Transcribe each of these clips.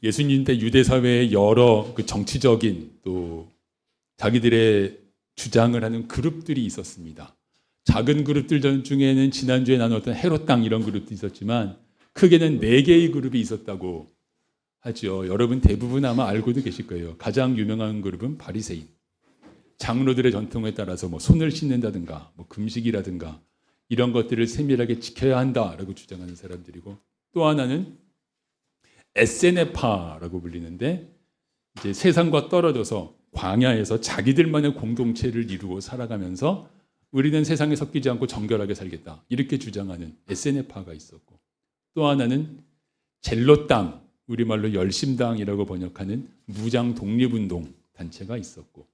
예수님 때 유대 사회에 여러 그 정치적인 또 자기들의 주장을 하는 그룹들이 있었습니다. 작은 그룹들 중에는 지난주에 나눴던 헤롯 당 이런 그룹도 있었지만 크게는 4개의 그룹이 있었다고 하죠. 여러분 대부분 아마 알고도 계실 거예요. 가장 유명한 그룹은 바리새인. 장로들의 전통에 따라서 뭐 손을 씻는다든가 뭐 금식이라든가 이런 것들을 세밀하게 지켜야 한다라고 주장하는 사람들이고, 또 하나는 에세네파라고 불리는데 이제 세상과 떨어져서 광야에서 자기들만의 공동체를 이루고 살아가면서 우리는 세상에 섞이지 않고 정결하게 살겠다 이렇게 주장하는 에세네파가 있었고, 또 하나는 젤롯당, 우리말로 열심당이라고 번역하는 무장 독립운동 단체가 있었고,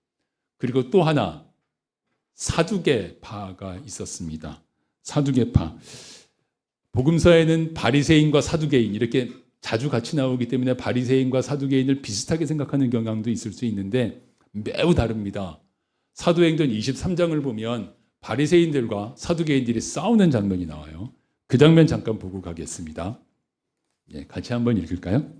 그리고 또 하나 사두개파가 있었습니다. 사두개파. 복음서에는 바리새인과 사두개인 이렇게 자주 같이 나오기 때문에 바리새인과 사두개인을 비슷하게 생각하는 경향도 있을 수 있는데 매우 다릅니다. 사도행전 23장을 보면 바리새인들과 사두개인들이 싸우는 장면이 나와요. 그 장면 잠깐 보고 가겠습니다. 같이 한번 읽을까요?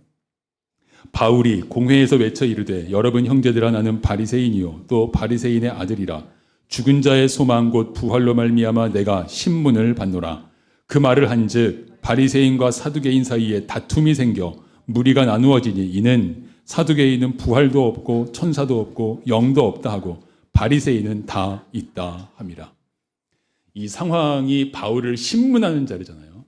바울이 공회에서 외쳐 이르되 여러분 형제들아 나는 바리새인이요 또 바리새인의 아들이라. 죽은 자의 소망 곧 부활로 말미암아 내가 신문을 받노라. 그 말을 한즉 바리새인과 사두개인 사이에 다툼이 생겨 무리가 나누어지니 이는 사두개인은 부활도 없고 천사도 없고 영도 없다 하고 바리새인은 다 있다 함이라. 이 상황이 바울을 신문하는 자리잖아요.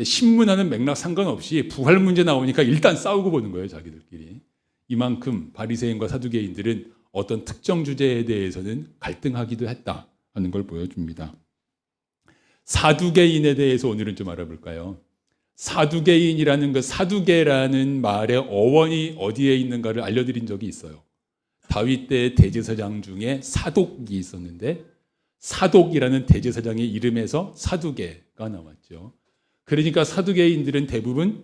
신문하는 맥락 상관없이 부활 문제 나오니까 일단 싸우고 보는 거예요, 자기들끼리. 이만큼 바리새인과 사두개인들은 어떤 특정 주제에 대해서는 갈등하기도 했다 하는 걸 보여줍니다. 사두개인에 대해서 오늘은 좀 알아볼까요? 사두개인이라는 그 사두개라는 말의 어원이 어디에 있는가를 알려드린 적이 있어요. 다윗 때 대제사장 중에 사독이 있었는데 사독이라는 대제사장의 이름에서 사두개가 나왔죠. 그러니까 사두개인들은 대부분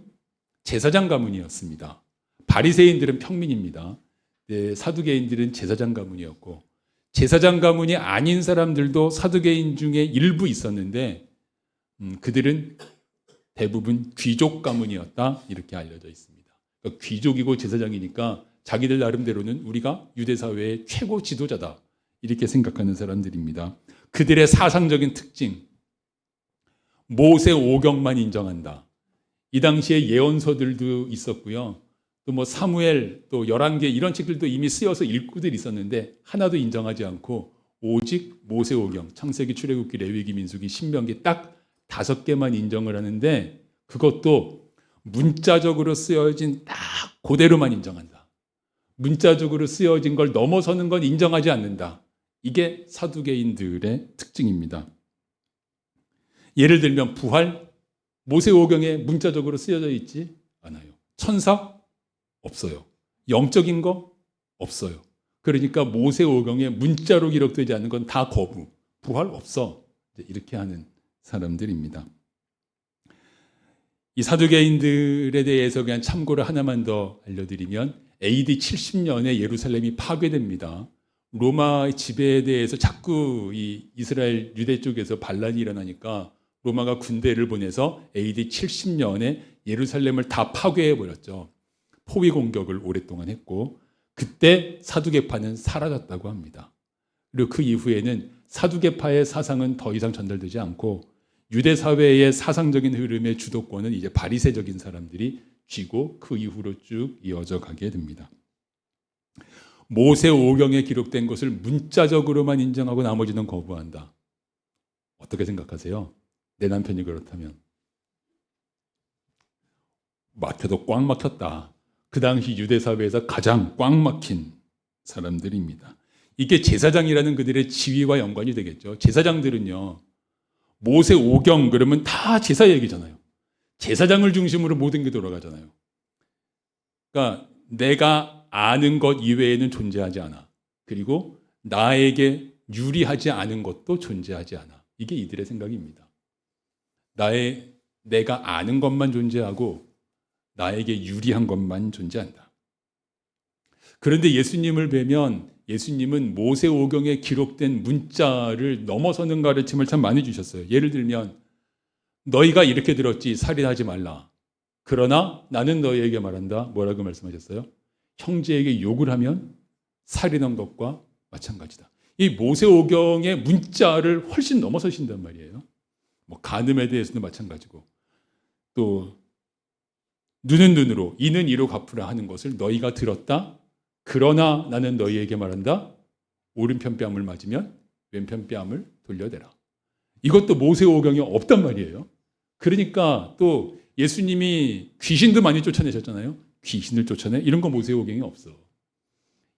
제사장 가문이었습니다. 바리새인들은 평민입니다. 사두개인들은 제사장 가문이었고, 제사장 가문이 아닌 사람들도 사두개인 중에 일부 있었는데 그들은 대부분 귀족 가문이었다 이렇게 알려져 있습니다. 그러니까 귀족이고 제사장이니까 자기들 나름대로는 우리가 유대 사회의 최고 지도자다 이렇게 생각하는 사람들입니다. 그들의 사상적인 특징, 모세 오경만 인정한다. 이 당시에 예언서들도 있었고요. 또 뭐 사무엘, 또 열왕기 이런 책들도 이미 쓰여서 읽고들 있었는데 하나도 인정하지 않고 오직 모세 오경, 창세기, 출애굽기, 레위기, 민수기, 신명기 딱 5개만 인정을 하는데 그것도 문자적으로 쓰여진 딱 그대로만 인정한다. 문자적으로 쓰여진 걸 넘어서는 건 인정하지 않는다. 이게 사두개인들의 특징입니다. 예를 들면 부활, 모세오경에 문자적으로 쓰여져 있지 않아요. 천사? 없어요. 영적인 거? 없어요. 그러니까 모세오경에 문자로 기록되지 않는 건 다 거부. 부활 없어. 이렇게 하는 사람들입니다. 이 사두개인들에 대해서 그냥 참고를 하나만 더 알려드리면 AD 70년에 예루살렘이 파괴됩니다. 로마의 지배에 대해서 자꾸 이 이스라엘 유대 쪽에서 반란이 일어나니까 로마가 군대를 보내서 AD 70년에 예루살렘을 다 파괴해버렸죠. 포위 공격을 오랫동안 했고 그때 사두개파는 사라졌다고 합니다. 그리고 그 이후에는 사두개파의 사상은 더 이상 전달되지 않고 유대 사회의 사상적인 흐름의 주도권은 이제 바리새적인 사람들이 쥐고 그 이후로 쭉 이어져 가게 됩니다. 모세 오경에 기록된 것을 문자적으로만 인정하고 나머지는 거부한다. 어떻게 생각하세요? 내 남편이 그렇다면. 막혀도 꽉 막혔다. 그 당시 유대 사회에서 가장 꽉 막힌 사람들입니다. 이게 제사장이라는 그들의 지위와 연관이 되겠죠. 제사장들은요, 모세 오경 그러면 다 제사 얘기잖아요. 제사장을 중심으로 모든 게 돌아가잖아요. 그러니까 내가 아는 것 이외에는 존재하지 않아. 그리고 나에게 유리하지 않은 것도 존재하지 않아. 이게 이들의 생각입니다. 내가 아는 것만 존재하고 나에게 유리한 것만 존재한다. 그런데 예수님을 뵈면 예수님은 모세오경에 기록된 문자를 넘어서는 가르침을 참 많이 주셨어요. 예를 들면 너희가 이렇게 들었지 살인하지 말라. 그러나 나는 너희에게 말한다. 뭐라고 말씀하셨어요? 형제에게 욕을 하면 살인한 것과 마찬가지다. 이 모세오경의 문자를 훨씬 넘어서신단 말이에요. 뭐 간음에 대해서도 마찬가지고, 또 눈은 눈으로 이는 이로 갚으라 하는 것을 너희가 들었다. 그러나 나는 너희에게 말한다. 오른편 뺨을 맞으면 왼편 뺨을 돌려대라. 이것도 모세오경에 없단 말이에요. 그러니까 또 예수님이 귀신도 많이 쫓아내셨잖아요. 귀신을 쫓아내? 이런 거 모세오경에 없어.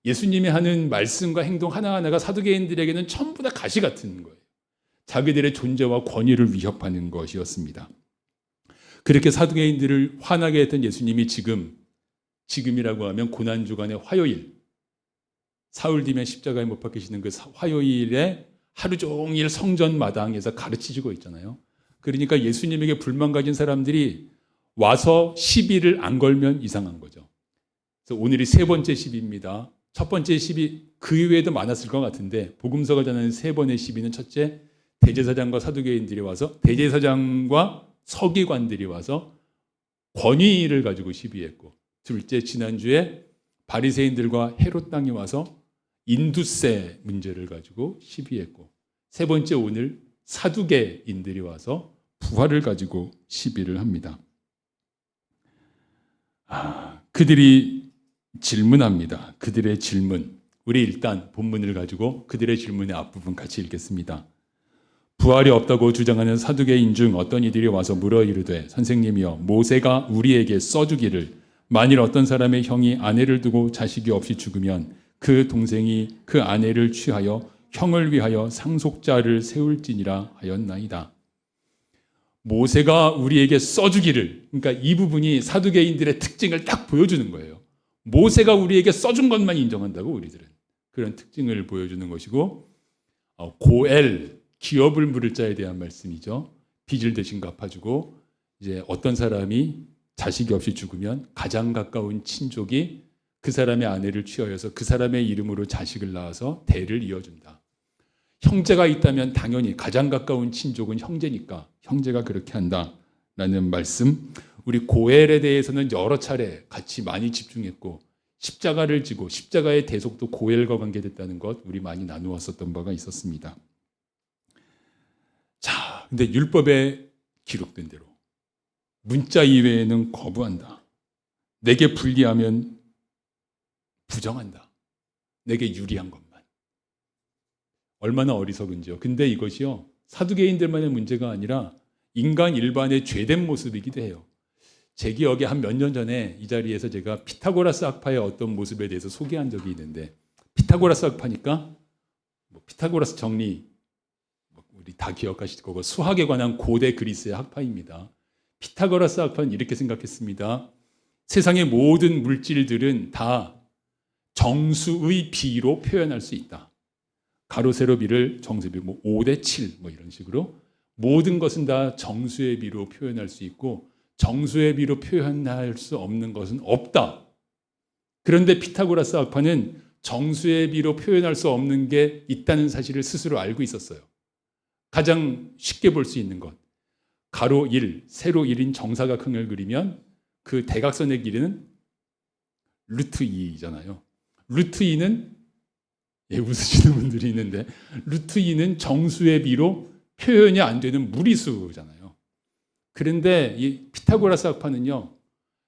예수님이 하는 말씀과 행동 하나하나가 사두개인들에게는 전부 다 가시 같은 거예요. 자기들의 존재와 권위를 위협하는 것이었습니다. 그렇게 사두개인들을 화나게 했던 예수님이 지금이라고 하면 고난주간의 화요일, 사흘 뒤면 십자가에 못 박히시는 그 화요일에 하루 종일 성전 마당에서 가르치시고 있잖아요. 그러니까 예수님에게 불만 가진 사람들이 와서 시비를 안 걸면 이상한 거죠. 그래서 오늘이 세 번째 시비입니다. 첫 번째 시비 그 이외에도 많았을 것 같은데 복음서가 전하는 세 번의 시비는 첫째, 대제사장과 사두개인들이 와서 대제사장과 서기관들이 와서 권위를 가지고 시비했고, 둘째, 지난주에 바리새인들과 헤롯 당이 와서 인두세 문제를 가지고 시비했고, 세 번째 오늘 사두개인들이 와서 부활을 가지고 시비를 합니다. 그들이 질문합니다. 그들의 질문. 우리 일단 본문을 가지고 그들의 질문의 앞부분 같이 읽겠습니다. 부활이 없다고 주장하는 사두개인 중 어떤 이들이 와서 물어 이르되 선생님이여 모세가 우리에게 써주기를 만일 어떤 사람의 형이 아내를 두고 자식이 없이 죽으면 그 동생이 그 아내를 취하여 형을 위하여 상속자를 세울지니라 하였나이다. 모세가 우리에게 써주기를, 그러니까 이 부분이 사두개인들의 특징을 딱 보여주는 거예요. 모세가 우리에게 써준 것만 인정한다고 우리들은. 그런 특징을 보여주는 것이고, 고엘, 기업을 물을 자에 대한 말씀이죠. 빚을 대신 갚아주고, 이제 어떤 사람이 자식이 없이 죽으면 가장 가까운 친족이 그 사람의 아내를 취하여서 그 사람의 이름으로 자식을 낳아서 대를 이어준다. 형제가 있다면 당연히 가장 가까운 친족은 형제니까 형제가 그렇게 한다라는 말씀. 우리 고엘에 대해서는 여러 차례 같이 많이 집중했고, 십자가를 지고 십자가의 대속도 고엘과 관계됐다는 것 우리 많이 나누었었던 바가 있었습니다. 자, 근데 율법에 기록된 대로 문자 이외에는 거부한다. 내게 불리하면 부정한다. 내게 유리한 것만. 얼마나 어리석은지요. 근데 이것이요, 사두개인들만의 문제가 아니라 인간 일반의 죄된 모습이기도 해요. 제 기억에 한 몇 년 전에 이 자리에서 제가 피타고라스 학파의 어떤 모습에 대해서 소개한 적이 있는데, 피타고라스 학파니까 피타고라스 정리 우리 다 기억하실 거고, 수학에 관한 고대 그리스의 학파입니다. 피타고라스 학파는 이렇게 생각했습니다. 세상의 모든 물질들은 다 정수의 비로 표현할 수 있다. 가로 세로 비를 정수비 5대 7 이런 식으로 모든 것은 다 정수의 비로 표현할 수 있고 정수의 비로 표현할 수 없는 것은 없다. 그런데 피타고라스 학파는 정수의 비로 표현할 수 없는 게 있다는 사실을 스스로 알고 있었어요. 가장 쉽게 볼 수 있는 것, 가로 1, 세로 1인 정사각형을 그리면 그 대각선의 길이는 루트 2잖아요. 루트 2는 웃으시는 분들이 있는데, 루트 2는 정수의 비로 표현이 안 되는 무리수잖아요. 그런데 이 피타고라스 학파는요,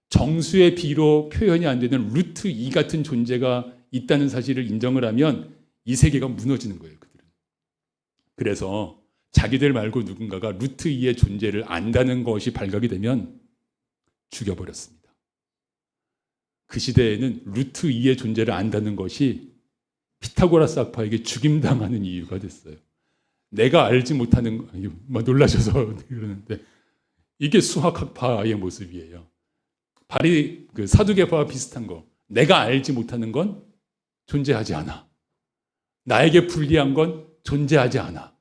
정수의 비로 표현이 안 되는 루트 2 같은 존재가 있다는 사실을 인정을 하면 이 세계가 무너지는 거예요, 그들은. 그래서 자기들 말고 누군가가 루트 2의 존재를 안다는 것이 발각이 되면 죽여버렸습니다. 그 시대에는 루트 2의 존재를 안다는 것이 피타고라스 학파에게 죽임당하는 이유가 됐어요. 내가 알지 못하는, 놀라셔서 그러는데, 이게 수학학파의 모습이에요. 그 사두개파와 비슷한 거. 내가 알지 못하는 건 존재하지 않아. 나에게 불리한 건 존재하지 않아.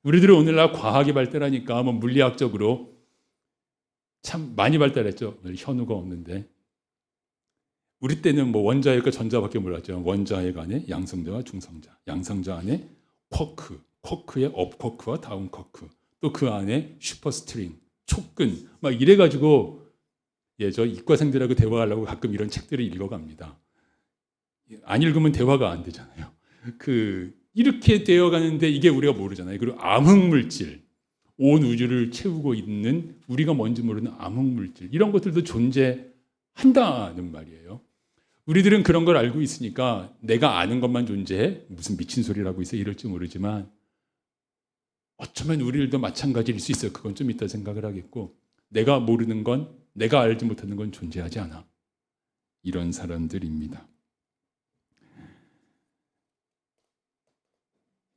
우리들은 오늘날 과학이 발달하니까 물리학적으로 참 많이 발달했죠. 현우가 없는데. 우리 때는 원자핵과 전자밖에 몰랐죠. 원자핵 안에 양성자와 중성자, 양성자 안에 쿼크, 쿼크의 업 쿼크와 다운 쿼크, 또 그 안에 슈퍼스트링, 촉근, 이래가지고 예, 저 이과생들하고 대화하려고 가끔 이런 책들을 읽어갑니다. 안 읽으면 대화가 안 되잖아요. 이렇게 되어가는데 이게 우리가 모르잖아요. 그리고 암흑물질, 온 우주를 채우고 있는 우리가 뭔지 모르는 암흑물질, 이런 것들도 존재한다는 말이에요. 우리들은 그런 걸 알고 있으니까 내가 아는 것만 존재해? 무슨 미친 소리라고 있어? 이럴지 모르지만 어쩌면 우리들도 마찬가지일 수 있어요. 그건 좀 이따 생각을 하겠고, 내가 모르는 건, 내가 알지 못하는 건 존재하지 않아. 이런 사람들입니다.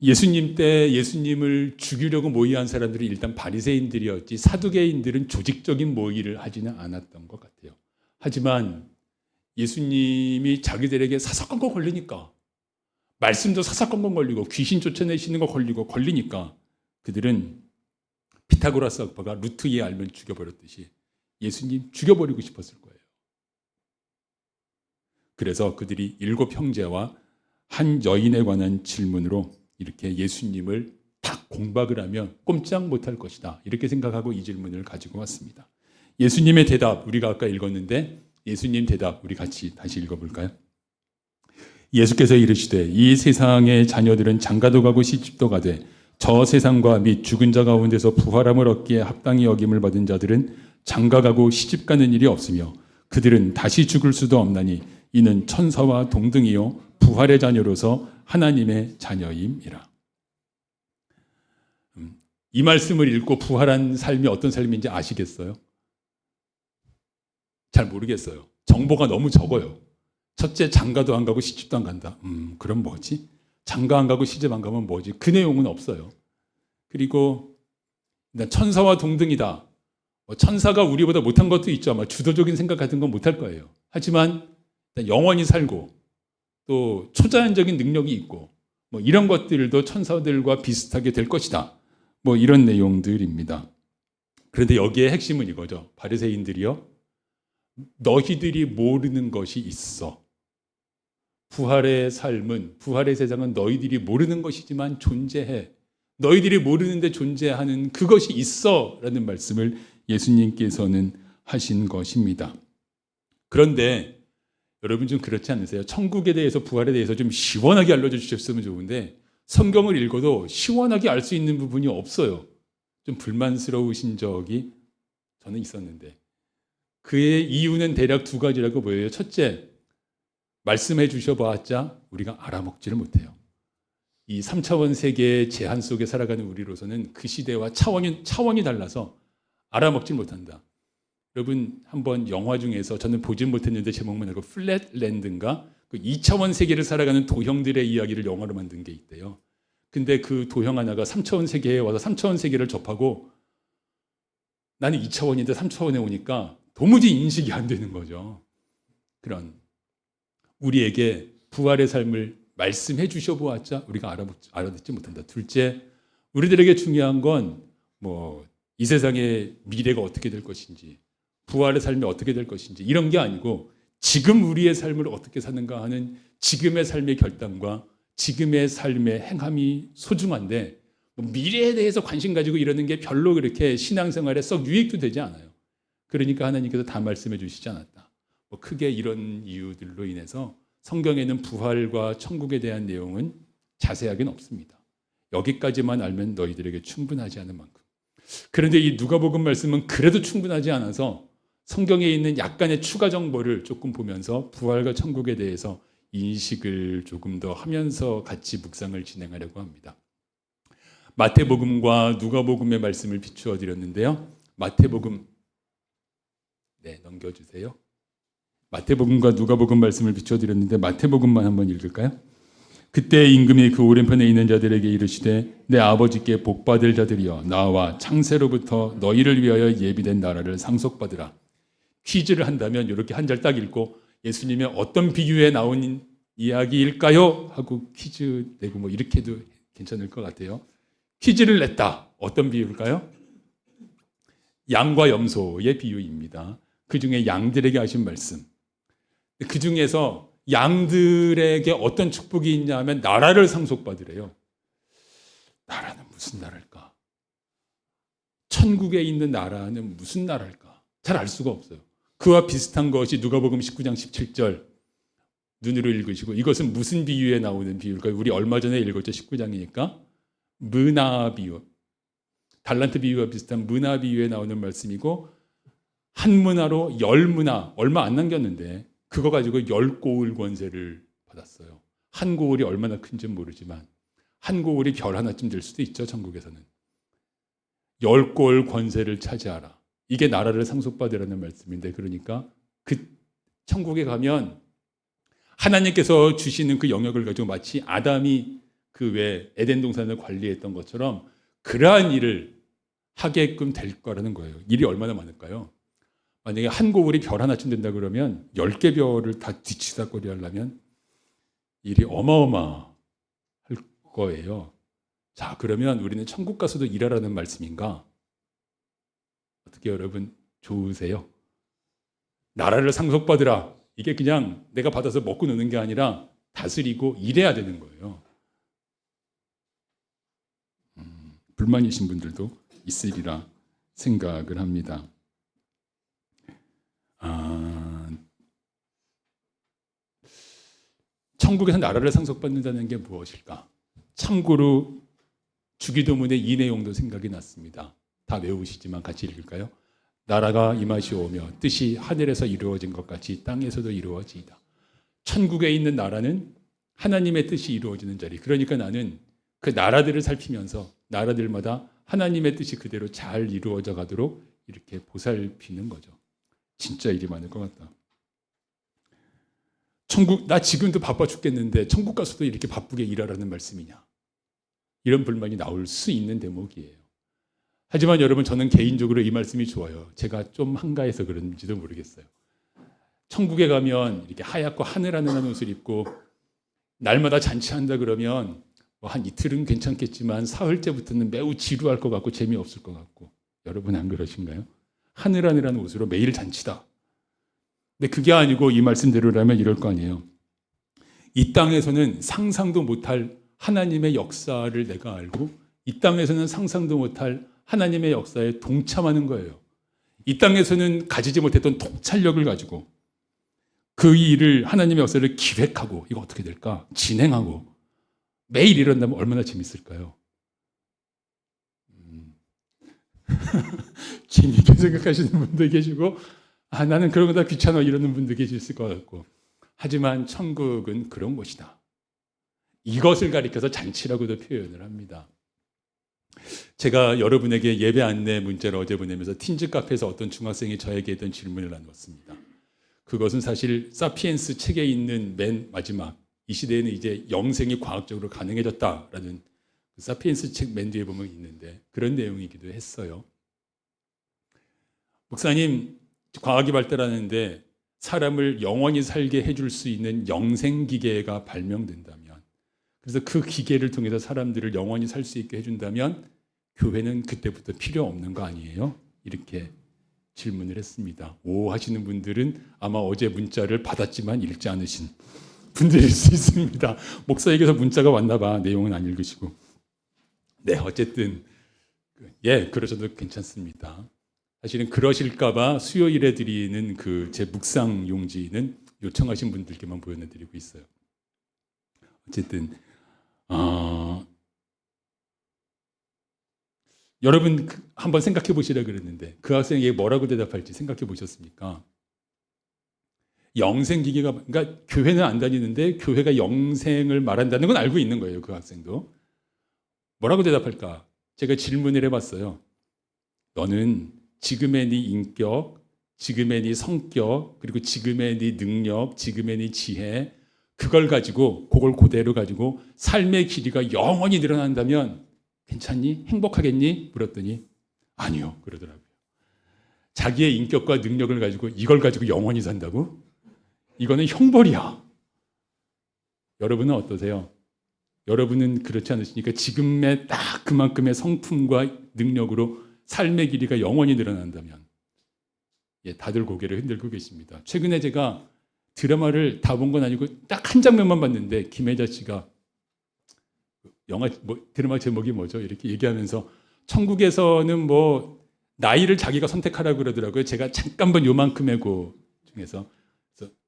예수님 때 예수님을 죽이려고 모의한 사람들이 일단 바리새인들이었지, 사두개인들은 조직적인 모의를 하지는 않았던 것 같아요. 하지만 예수님이 자기들에게 사사건건 걸리니까, 말씀도 사사건건 걸리고 귀신 쫓아내시는 거 걸리니까 그들은 피타고라스 학파가 루트에 알면 죽여버렸듯이 예수님 죽여버리고 싶었을 거예요. 그래서 그들이 7 형제와 한 여인에 관한 질문으로 이렇게 예수님을 딱 공박을 하면 꼼짝 못할 것이다, 이렇게 생각하고 이 질문을 가지고 왔습니다. 예수님의 대답, 우리가 아까 읽었는데 예수님 대답 우리 같이 다시 읽어볼까요? 예수께서 이르시되 이 세상의 자녀들은 장가도 가고 시집도 가되 저 세상과 및 죽은 자 가운데서 부활함을 얻기에 합당히 여김을 받은 자들은 장가가고 시집가는 일이 없으며 그들은 다시 죽을 수도 없나니 이는 천사와 동등이요 부활의 자녀로서 하나님의 자녀임이라. 이 말씀을 읽고 부활한 삶이 어떤 삶인지 아시겠어요? 잘 모르겠어요. 정보가 너무 적어요. 첫째, 장가도 안 가고 시집도 안 간다. 그럼 뭐지? 장가 안 가고 시집 안 가면 뭐지? 그 내용은 없어요. 그리고 천사와 동등이다. 천사가 우리보다 못한 것도 있죠. 아마 주도적인 생각 같은 건 못할 거예요. 하지만 영원히 살고 또 초자연적인 능력이 있고 뭐 이런 것들도 천사들과 비슷하게 될 것이다. 뭐 이런 내용들입니다. 그런데 여기에 핵심은 이거죠. 바리새인들이요, 너희들이 모르는 것이 있어. 부활의 삶은, 부활의 세상은 너희들이 모르는 것이지만 존재해. 너희들이 모르는데 존재하는 그것이 있어 라는 말씀을 예수님께서는 하신 것입니다. 그런데 여러분 좀 그렇지 않으세요? 천국에 대해서, 부활에 대해서 좀 시원하게 알려줘 주셨으면 좋은데 성경을 읽어도 시원하게 알 수 있는 부분이 없어요. 좀 불만스러우신 적이 저는 있었는데 그의 이유는 대략 2가지라고 보여요. 첫째, 말씀해 주셔봤자 우리가 알아먹지를 못해요. 이 3차원 세계의 제한 속에 살아가는 우리로서는 그 시대와 차원이 달라서 알아먹지 못한다. 여러분 한번 영화 중에서, 저는 보진 못했는데 제목만 알고, 플랫랜드인가? 그 2차원 세계를 살아가는 도형들의 이야기를 영화로 만든 게 있대요. 근데 그 도형 하나가 3차원 세계에 와서 3차원 세계를 접하고 나는 2차원인데 3차원에 오니까 도무지 인식이 안 되는 거죠. 그런 우리에게 부활의 삶을 말씀해 주셔보았자 우리가 알아듣지 못한다. 둘째, 우리들에게 중요한 건 이 세상의 미래가 어떻게 될 것인지, 부활의 삶이 어떻게 될 것인지 이런 게 아니고 지금 우리의 삶을 어떻게 사는가 하는 지금의 삶의 결단과 지금의 삶의 행함이 소중한데 미래에 대해서 관심 가지고 이러는 게 별로 그렇게 신앙생활에 썩 유익도 되지 않아요. 그러니까 하나님께서 다 말씀해 주시지 않았다. 크게 이런 이유들로 인해서 성경에는 부활과 천국에 대한 내용은 자세하게는 없습니다. 여기까지만 알면 너희들에게 충분하지 않은 만큼. 그런데 이 누가복음 말씀은 그래도 충분하지 않아서 성경에 있는 약간의 추가 정보를 조금 보면서 부활과 천국에 대해서 인식을 조금 더 하면서 같이 묵상을 진행하려고 합니다. 마태복음과 누가복음의 말씀을 비추어 드렸는데요. 마태복음 넘겨주세요. 마태복음과 누가복음 말씀을 비추어 드렸는데 마태복음만 한번 읽을까요? 그때 임금이 그 오른편에 있는 자들에게 이르시되 내 아버지께 복받을 자들이여 나와 창세로부터 너희를 위하여 예비된 나라를 상속받으라. 퀴즈를 한다면 이렇게 한 절 딱 읽고 예수님의 어떤 비유에 나온 이야기일까요? 하고 퀴즈 내고 이렇게 해도 괜찮을 것 같아요. 퀴즈를 냈다. 어떤 비유일까요? 양과 염소의 비유입니다. 그 중에 양들에게 하신 말씀. 그 중에서 양들에게 어떤 축복이 있냐 하면 나라를 상속받으래요. 나라는 무슨 나라일까? 천국에 있는 나라는 무슨 나라일까? 잘 알 수가 없어요. 그와 비슷한 것이 누가복음 19장 17절 눈으로 읽으시고, 이것은 무슨 비유에 나오는 비유일까요? 우리 얼마 전에 읽었죠. 19장이니까 문화 비유, 달란트 비유와 비슷한 문화 비유에 나오는 말씀이고, 한 문화로 열 문화, 얼마 안 남겼는데 그거 가지고 열 고을 권세를 받았어요. 한 고을이 얼마나 큰지는 모르지만 한 고을이 별 하나쯤 될 수도 있죠. 천국에서는 열 고을 권세를 차지하라. 이게 나라를 상속받으라는 말씀인데, 그러니까 그 천국에 가면 하나님께서 주시는 그 영역을 가지고 마치 아담이 그 외 에덴 동산을 관리했던 것처럼 그러한 일을 하게끔 될 거라는 거예요. 일이 얼마나 많을까요? 만약에 한 고을이 별 하나쯤 된다 그러면 10개 별을 다 뒤치다거리 하려면 일이 어마어마할 거예요. 자, 그러면 우리는 천국 가서도 일하라는 말씀인가? 어떻게 여러분 좋으세요? 나라를 상속받으라. 이게 그냥 내가 받아서 먹고 노는 게 아니라 다스리고 일해야 되는 거예요. 불만이신 분들도 있으리라 생각을 합니다. 천국에서 나라를 상속받는다는 게 무엇일까? 참고로 주기도문의 이 내용도 생각이 났습니다. 다 외우시지만 같이 읽을까요? 나라가 임하시오며 뜻이 하늘에서 이루어진 것 같이 땅에서도 이루어지이다. 천국에 있는 나라는 하나님의 뜻이 이루어지는 자리. 그러니까 나는 그 나라들을 살피면서 나라들마다 하나님의 뜻이 그대로 잘 이루어져 가도록 이렇게 보살피는 거죠. 진짜 일이 많을 것 같다. 천국, 나 지금도 바빠 죽겠는데 천국 가서도 이렇게 바쁘게 일하라는 말씀이냐? 이런 불만이 나올 수 있는 대목이에요. 하지만 여러분, 저는 개인적으로 이 말씀이 좋아요. 제가 좀 한가해서 그런지도 모르겠어요. 천국에 가면 이렇게 하얗고 하늘하늘한 옷을 입고 날마다 잔치한다 그러면 뭐 한 이틀은 괜찮겠지만 사흘째부터는 매우 지루할 것 같고 재미없을 것 같고, 여러분 안 그러신가요? 하늘하늘한 옷으로 매일 잔치다. 근데 그게 아니고 이 말씀대로라면 이럴 거 아니에요. 이 땅에서는 상상도 못할 하나님의 역사를 내가 알고, 이 땅에서는 상상도 못할 하나님의 역사에 동참하는 거예요. 이 땅에서는 가지지 못했던 통찰력을 가지고 그 일을, 하나님의 역사를 기획하고 이거 어떻게 될까? 진행하고 매일 이런다면 얼마나 재밌을까요? 재미있게 생각하시는 분도 계시고, 나는 그런 거 다 귀찮아 이러는 분도 계실 것 같고. 하지만 천국은 그런 곳이다. 이것을 가리켜서 잔치라고도 표현을 합니다. 제가 여러분에게 예배 안내 문자를 어제 보내면서 틴즈 카페에서 어떤 중학생이 저에게 했던 질문을 나눴습니다. 그것은 사실 사피엔스 책에 있는 맨 마지막, 이 시대에는 이제 영생이 과학적으로 가능해졌다라는 그 사피엔스 책 맨 뒤에 보면 있는데 그런 내용이기도 했어요. 목사님, 과학이 발달하는데 사람을 영원히 살게 해줄 수 있는 영생기계가 발명된다면, 그래서 그 기계를 통해서 사람들을 영원히 살 수 있게 해준다면 교회는 그때부터 필요 없는 거 아니에요? 이렇게 질문을 했습니다. 오 하시는 분들은 아마 어제 문자를 받았지만 읽지 않으신 분들일 수 있습니다. 목사에게서 문자가 왔나 봐. 내용은 안 읽으시고. 네, 어쨌든 그러셔도 괜찮습니다. 사실은 그러실까 봐 수요일에 드리는 그 제 묵상 용지는 요청하신 분들께만 보여드리고 있어요. 어쨌든 여러분 한번 생각해 보시라 그랬는데 그 학생에게 뭐라고 대답할지 생각해 보셨습니까? 영생기계가, 그러니까 교회는 안 다니는데 교회가 영생을 말한다는 건 알고 있는 거예요. 그 학생도. 뭐라고 대답할까? 제가 질문을 해봤어요. 너는 지금의 네 인격, 지금의 네 성격, 그리고 지금의 네 능력, 지금의 네 지혜, 그걸 가지고, 그걸 그대로 가지고 삶의 길이가 영원히 늘어난다면 괜찮니? 행복하겠니? 물었더니 아니요, 그러더라고요. 자기의 인격과 능력을 가지고 이걸 가지고 영원히 산다고? 이거는 형벌이야. 여러분은 어떠세요? 여러분은 그렇지 않으시니까 지금의 딱 그만큼의 성품과 능력으로 삶의 길이가 영원히 늘어난다면, 다들 고개를 흔들고 계십니다. 최근에 제가 드라마를 다 본 건 아니고 딱 한 장면만 봤는데 김혜자 씨가 드라마 제목이 뭐죠? 이렇게 얘기하면서 천국에서는 뭐 나이를 자기가 선택하라고 그러더라고요. 제가 잠깐만 요만큼의 그 중에서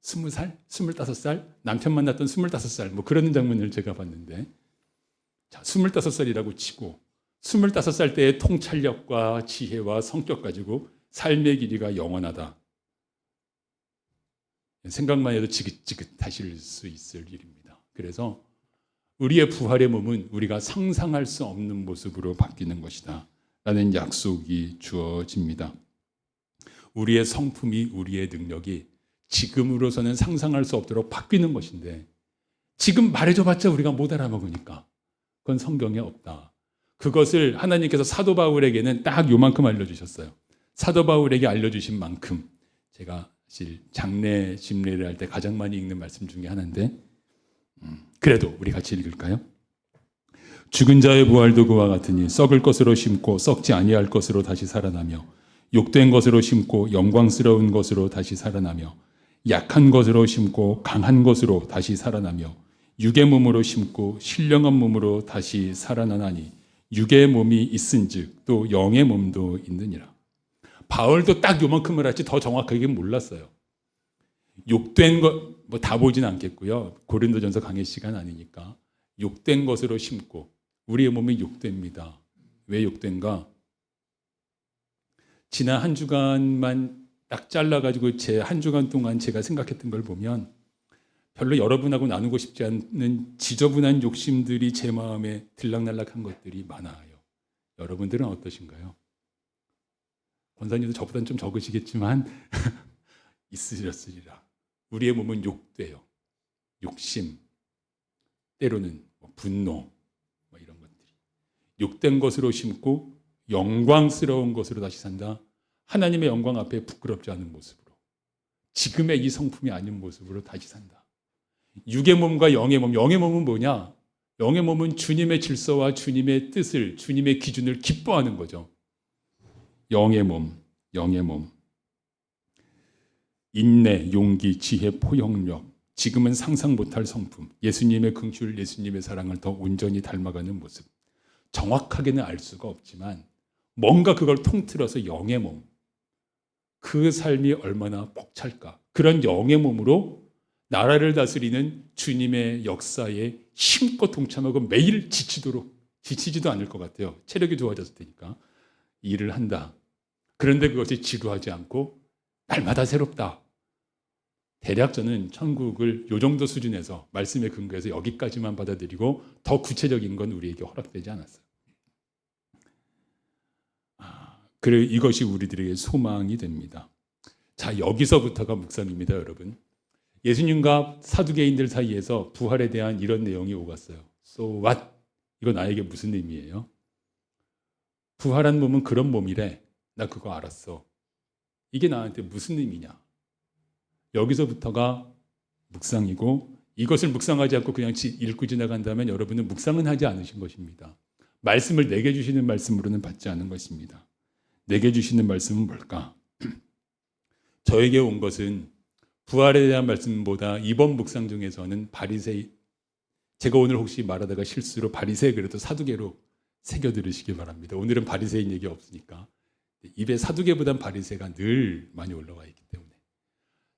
20살, 25살, 남편 만났던 25살 뭐 그런 장면을 제가 봤는데, 자, 25살이라고 치고 25살 때의 통찰력과 지혜와 성격 가지고 삶의 길이가 영원하다. 생각만 해도 지긋지긋하실 수 있을 일입니다. 그래서 우리의 부활의 몸은 우리가 상상할 수 없는 모습으로 바뀌는 것이다 라는 약속이 주어집니다. 우리의 성품이, 우리의 능력이 지금으로서는 상상할 수 없도록 바뀌는 것인데, 지금 말해줘봤자 우리가 못 알아먹으니까 그건 성경에 없다. 그것을 하나님께서 사도 바울에게는 딱 요만큼 알려주셨어요. 사도 바울에게 알려주신 만큼, 제가 사실 장례 집례를 할 때 가장 많이 읽는 말씀 중에 하나인데, 그래도 우리 같이 읽을까요? 죽은 자의 부활도 그와 같으니 썩을 것으로 심고 썩지 아니할 것으로 다시 살아나며, 욕된 것으로 심고 영광스러운 것으로 다시 살아나며, 약한 것으로 심고 강한 것으로 다시 살아나며, 육의 몸으로 심고 신령한 몸으로 다시 살아나나니 육의 몸이 있은즉 또 영의 몸도 있느니라. 바울도 딱 요만큼을 할지 더 정확하게 몰랐어요. 욕된 것 뭐 다 보진 않겠고요. 고린도전서 강의 시간 아니니까. 욕된 것으로 심고, 우리의 몸이 욕됩니다. 왜 욕된가? 지난 한 주간만 딱 잘라가지고 제 한 주간 동안 제가 생각했던 걸 보면 별로 여러분하고 나누고 싶지 않는 지저분한 욕심들이 제 마음에 들락날락한 것들이 많아요. 여러분들은 어떠신가요? 권사님도 저보다는 좀 적으시겠지만 있으셨으리라. 우리의 몸은 욕돼요. 욕심, 때로는 분노, 이런 것들이. 욕된 것으로 심고 영광스러운 것으로 다시 산다. 하나님의 영광 앞에 부끄럽지 않은 모습으로, 지금의 이 성품이 아닌 모습으로 다시 산다. 육의 몸과 영의 몸, 영의 몸은 뭐냐? 영의 몸은 주님의 질서와 주님의 뜻을, 주님의 기준을 기뻐하는 거죠. 영의 몸, 영의 몸. 인내, 용기, 지혜, 포용력, 지금은 상상 못할 성품, 예수님의 긍휼, 예수님의 사랑을 더 온전히 닮아가는 모습. 정확하게는 알 수가 없지만 뭔가 그걸 통틀어서 영의 몸, 그 삶이 얼마나 벅찰까. 그런 영의 몸으로 나라를 다스리는 주님의 역사에 힘껏 동참하고 매일 지치지도 않을 것 같아요. 체력이 좋아졌을 테니까 일을 한다. 그런데 그것이 지루하지 않고 날마다 새롭다. 대략 저는 천국을 이 정도 수준에서 말씀에 근거해서 여기까지만 받아들이고 더 구체적인 건 우리에게 허락되지 않았어요. 그래 이것이 우리들에게 소망이 됩니다. 자, 여기서부터가 묵상입니다, 여러분. 예수님과 사두개인들 사이에서 부활에 대한 이런 내용이 오갔어요. So what? 이거 나에게 무슨 의미예요? 부활한 몸은 그런 몸이래. 나 그거 알았어. 이게 나한테 무슨 의미냐? 여기서부터가 묵상이고, 이것을 묵상하지 않고 그냥 읽고 지나간다면 여러분은 묵상은 하지 않으신 것입니다. 말씀을 내게 주시는 말씀으로는 받지 않은 것입니다. 내게 주시는 말씀은 뭘까? 저에게 온 것은 부활에 대한 말씀보다 이번 묵상 중에서는 바리새인, 제가 오늘 혹시 말하다가 실수로 바리새 그래도 사두개로 새겨 들으시기 바랍니다. 오늘은 바리새인 얘기 없으니까. 입에 사두개보단 바리새가 늘 많이 올라와 있기 때문에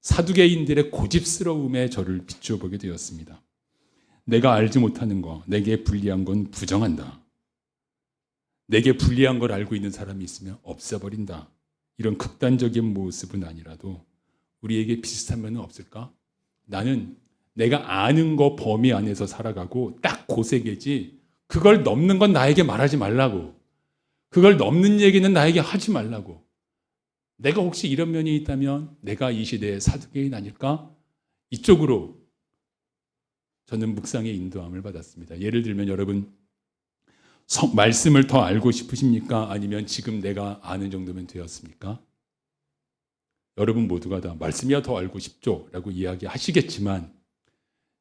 사두개인들의 고집스러움에 저를 비추어 보게 되었습니다. 내가 알지 못하는 거, 내게 불리한 건 부정한다. 내게 불리한 걸 알고 있는 사람이 있으면 없애버린다. 이런 극단적인 모습은 아니라도 우리에게 비슷한 면은 없을까? 나는 내가 아는 거 범위 안에서 살아가고 딱 고세계지, 그걸 넘는 건 나에게 말하지 말라고, 그걸 넘는 얘기는 나에게 하지 말라고. 내가 혹시 이런 면이 있다면 내가 이 시대의 사두개인 아닐까? 이쪽으로 저는 묵상의 인도함을 받았습니다. 예를 들면 여러분, 말씀을 더 알고 싶으십니까? 아니면 지금 내가 아는 정도면 되었습니까? 여러분 모두가 다 말씀이야 더 알고 싶죠? 라고 이야기하시겠지만,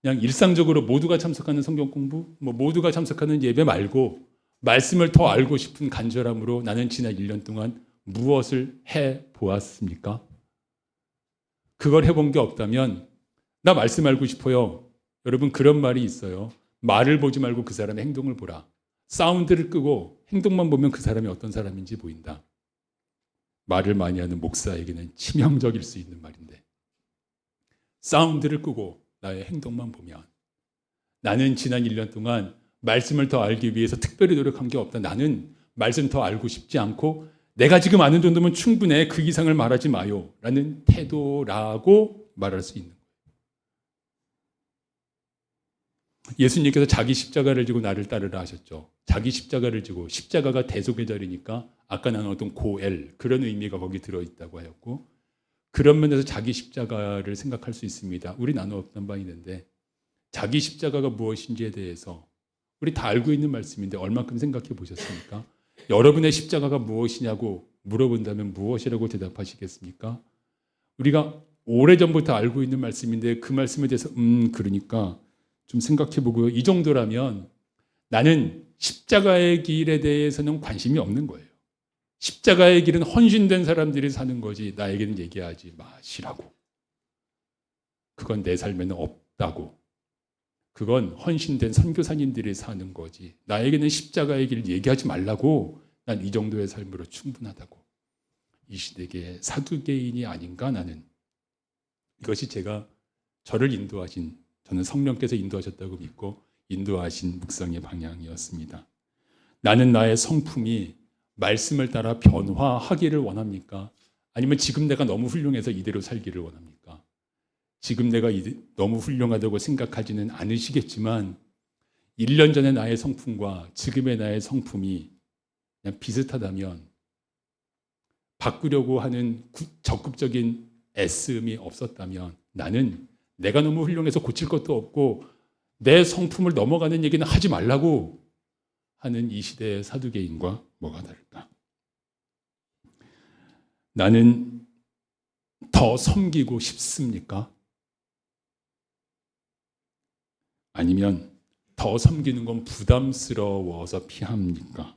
그냥 일상적으로 모두가 참석하는 성경 공부, 모두가 참석하는 예배 말고 말씀을 더 알고 싶은 간절함으로 나는 지난 1년 동안 무엇을 해보았습니까? 그걸 해본 게 없다면 나 말씀 알고 싶어요. 여러분 그런 말이 있어요. 말을 보지 말고 그 사람의 행동을 보라. 사운드를 끄고 행동만 보면 그 사람이 어떤 사람인지 보인다. 말을 많이 하는 목사에게는 치명적일 수 있는 말인데, 사운드를 끄고 나의 행동만 보면 나는 지난 1년 동안 말씀을 더 알기 위해서 특별히 노력한 게 없다. 나는 말씀 더 알고 싶지 않고 내가 지금 아는 정도면 충분해. 그 이상을 말하지 마요. 라는 태도라고 말할 수 있는 거예요. 예수님께서 자기 십자가를 지고 나를 따르라 하셨죠. 자기 십자가를 지고, 십자가가 대속의절이니까 아까 나눴던 고엘, 그런 의미가 거기 들어있다고 하였고, 그런 면에서 자기 십자가를 생각할 수 있습니다. 우리 나누었던 바 있는데, 자기 십자가가 무엇인지에 대해서 우리 다 알고 있는 말씀인데 얼만큼 생각해 보셨습니까? 여러분의 십자가가 무엇이냐고 물어본다면 무엇이라고 대답하시겠습니까? 우리가 오래전부터 알고 있는 말씀인데 그 말씀에 대해서 그러니까 좀 생각해 보고요. 이 정도라면 나는 십자가의 길에 대해서는 관심이 없는 거예요. 십자가의 길은 헌신된 사람들이 사는 거지 나에게는 얘기하지 마시라고. 그건 내 삶에는 없다고. 그건 헌신된 선교사님들이 사는 거지 나에게는 십자가의 길을 얘기하지 말라고. 난 이 정도의 삶으로 충분하다고. 이 시대의 사두개인이 아닌가 나는. 이것이 제가 저를 인도하신, 저는 성령께서 인도하셨다고 믿고 인도하신 묵상의 방향이었습니다. 나는 나의 성품이 말씀을 따라 변화하기를 원합니까? 아니면 지금 내가 너무 훌륭해서 이대로 살기를 원합니까? 지금 내가 너무 훌륭하다고 생각하지는 않으시겠지만 1년 전의 나의 성품과 지금의 나의 성품이 그냥 비슷하다면 바꾸려고 하는 적극적인 애씀이 없었다면 나는 내가 너무 훌륭해서 고칠 것도 없고 내 성품을 넘어가는 얘기는 하지 말라고 하는 이 시대의 사두개인과 뭐가 다를까? 나는 더 섬기고 싶습니까? 아니면 더 섬기는 건 부담스러워서 피합니까?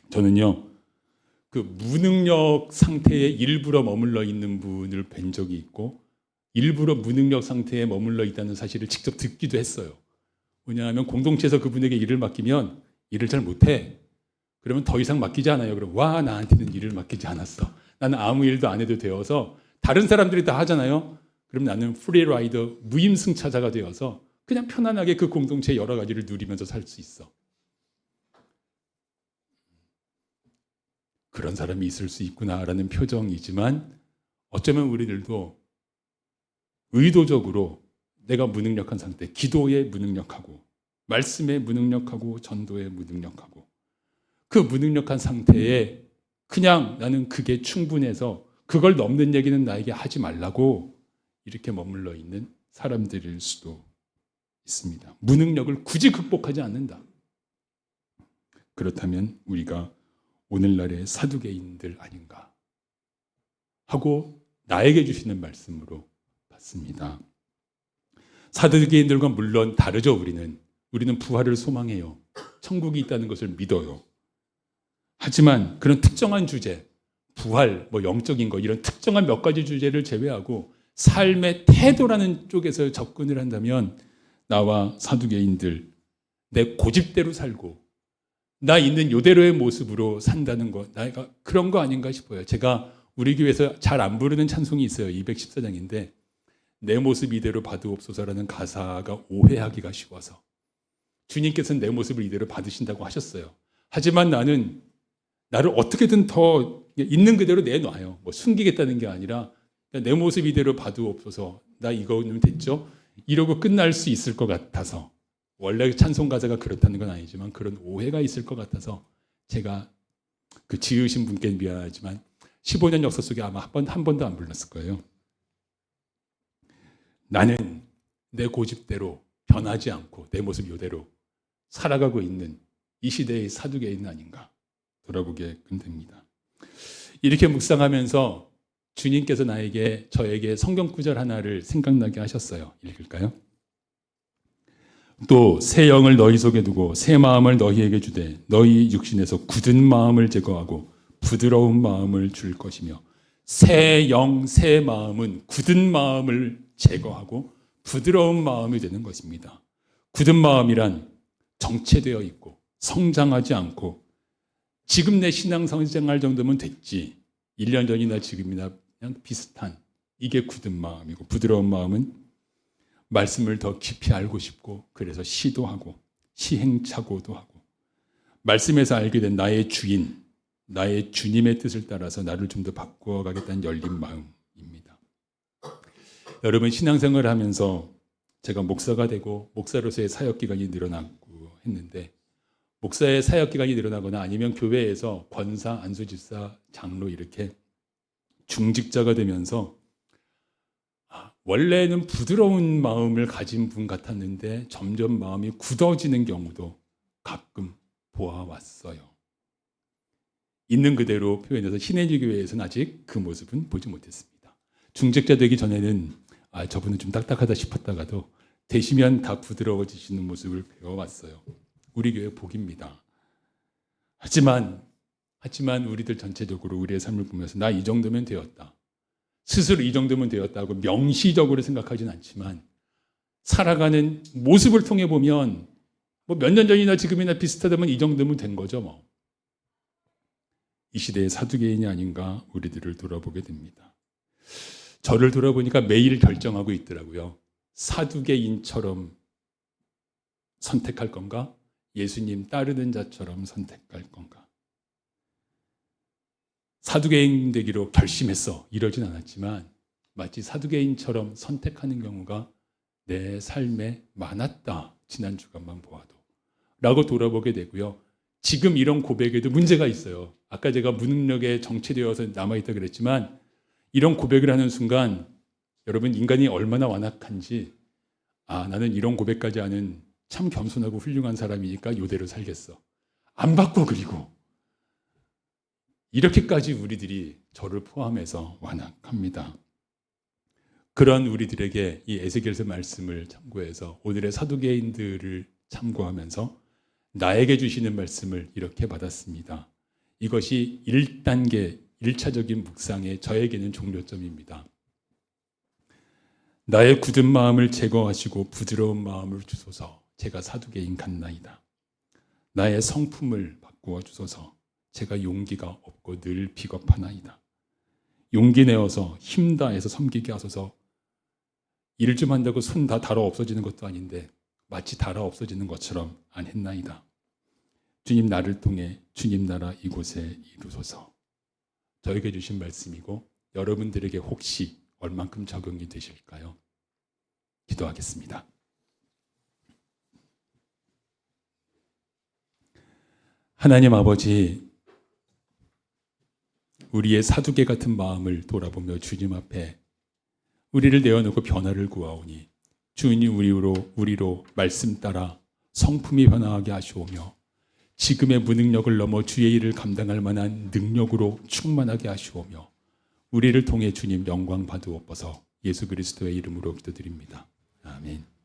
저는요, 그 무능력 상태에 일부러 머물러 있는 분을 뵌 적이 있고 일부러 무능력 상태에 머물러 있다는 사실을 직접 듣기도 했어요. 왜냐하면 공동체에서 그분에게 일을 맡기면 일을 잘 못해. 그러면 더 이상 맡기지 않아요. 그럼 와, 나한테는 일을 맡기지 않았어. 나는 아무 일도 안 해도 되어서 다른 사람들이 다 하잖아요. 그럼 나는 프리라이더, 무임승차자가 되어서 그냥 편안하게 그 공동체의 여러 가지를 누리면서 살 수 있어. 그런 사람이 있을 수 있구나라는 표정이지만 어쩌면 우리들도 의도적으로 내가 무능력한 상태, 기도에 무능력하고 말씀에 무능력하고 전도에 무능력하고 그 무능력한 상태에 그냥 나는 그게 충분해서 그걸 넘는 얘기는 나에게 하지 말라고 이렇게 머물러 있는 사람들일 수도 있습니다. 무능력을 굳이 극복하지 않는다. 그렇다면 우리가 오늘날의 사두개인들 아닌가 하고 나에게 주시는 말씀으로 받습니다. 사두개인들과 물론 다르죠. 우리는 부활을 소망해요. 천국이 있다는 것을 믿어요. 하지만 그런 특정한 주제, 부활, 영적인 거 이런 특정한 몇 가지 주제를 제외하고 삶의 태도라는 쪽에서 접근을 한다면 나와 사두개인들, 내 고집대로 살고 나 있는 요대로의 모습으로 산다는 것, 내가 그런 거 아닌가 싶어요. 제가 우리 교회에서 잘 안 부르는 찬송이 있어요. 214장인데 내 모습 이대로 받으옵소서라는 가사가 오해하기가 쉬워서 주님께서는 내 모습을 이대로 받으신다고 하셨어요. 하지만 나는 나를 어떻게든 더 있는 그대로 내놔요. 숨기겠다는 게 아니라 내 모습 이대로 봐두옵소서. 나 이거는 됐죠? 이러고 끝날 수 있을 것 같아서 원래 찬송 가사가 그렇다는 건 아니지만 그런 오해가 있을 것 같아서 제가 그 지으신 분께 미안하지만 15년 역사 속에 아마 한 번도 안 불렀을 거예요. 나는 내 고집대로 변하지 않고 내 모습 이대로 살아가고 있는 이 시대의 사두개인 아닌가 돌아보게 됩니다. 이렇게 묵상하면서 주님께서 저에게 성경 구절 하나를 생각나게 하셨어요. 읽을까요? 또 새 영을 너희 속에 두고 새 마음을 너희에게 주되 너희 육신에서 굳은 마음을 제거하고 부드러운 마음을 줄 것이며 새 영, 새 마음은 굳은 마음을 제거하고 부드러운 마음이 되는 것입니다. 굳은 마음이란 정체되어 있고 성장하지 않고 지금 내 신앙 성장할 정도면 됐지 1년 전이나 지금이나 그냥 비슷한, 이게 굳은 마음이고, 부드러운 마음은 말씀을 더 깊이 알고 싶고, 그래서 시도하고 시행착오도 하고, 말씀에서 알게 된 나의 주인, 나의 주님의 뜻을 따라서 나를 좀 더 바꾸어가겠다는 열린 마음입니다. 여러분, 신앙생활을 하면서 제가 목사가 되고 목사로서의 사역기간이 늘어나고 했는데, 목사의 사역기간이 늘어나거나 아니면 교회에서 권사, 안수집사, 장로 이렇게 중직자가 되면서 원래는 부드러운 마음을 가진 분 같았는데 점점 마음이 굳어지는 경우도 가끔 보아왔어요. 있는 그대로 표현해서 신해지 교회에서는 아직 그 모습은 보지 못했습니다. 중직자 되기 전에는 저분은 좀 딱딱하다 싶었다가도 되시면 다 부드러워지시는 모습을 배워왔어요. 우리 교회 복입니다. 하지만 우리들 전체적으로 우리의 삶을 보면서 나 이 정도면 되었다, 스스로 이 정도면 되었다고 명시적으로 생각하진 않지만, 살아가는 모습을 통해 보면 뭐 몇 년 전이나 지금이나 비슷하다면 이 정도면 된 거죠. 뭐. 이 시대의 사두개인이 아닌가 우리들을 돌아보게 됩니다. 저를 돌아보니까 매일 결정하고 있더라고요. 사두개인처럼 선택할 건가? 예수님 따르는 자처럼 선택할 건가? 사두개인 되기로 결심했어, 이러진 않았지만 마치 사두개인처럼 선택하는 경우가 내 삶에 많았다, 지난 주간만 보아도 라고 돌아보게 되고요. 지금 이런 고백에도 문제가 있어요. 아까 제가 무능력에 정체되어서 남아있다 그랬지만, 이런 고백을 하는 순간 여러분, 인간이 얼마나 완악한지, 나는 이런 고백까지 하는 참 겸손하고 훌륭한 사람이니까 이대로 살겠어, 안 바꿔. 그리고 이렇게까지 우리들이 저를 포함해서 완악합니다. 그런 우리들에게 이 에스겔서 말씀을 참고해서 오늘의 사두개인들을 참고하면서 나에게 주시는 말씀을 이렇게 받았습니다. 이것이 1단계, 1차적인 묵상의 저에게는 종료점입니다. 나의 굳은 마음을 제거하시고 부드러운 마음을 주소서. 제가 사두개인 같나이다. 나의 성품을 바꾸어 주소서. 제가 용기가 없고 늘 비겁하나이다. 용기 내어서 힘 다해서 섬기게 하소서. 일 좀 한다고 손 다 달아 없어지는 것도 아닌데 마치 달아 없어지는 것처럼 안 했나이다. 주님, 나를 통해 주님 나라 이곳에 이루소서. 저에게 주신 말씀이고 여러분들에게 혹시 얼만큼 적용이 되실까요? 기도하겠습니다. 하나님 아버지, 우리의 사두개 같은 마음을 돌아보며 주님 앞에 우리를 내어놓고 변화를 구하오니, 주님 우리로 말씀 따라 성품이 변화하게 하시오며 지금의 무능력을 넘어 주의 일을 감당할 만한 능력으로 충만하게 하시오며 우리를 통해 주님 영광 받으옵소서. 예수 그리스도의 이름으로 기도드립니다. 아멘.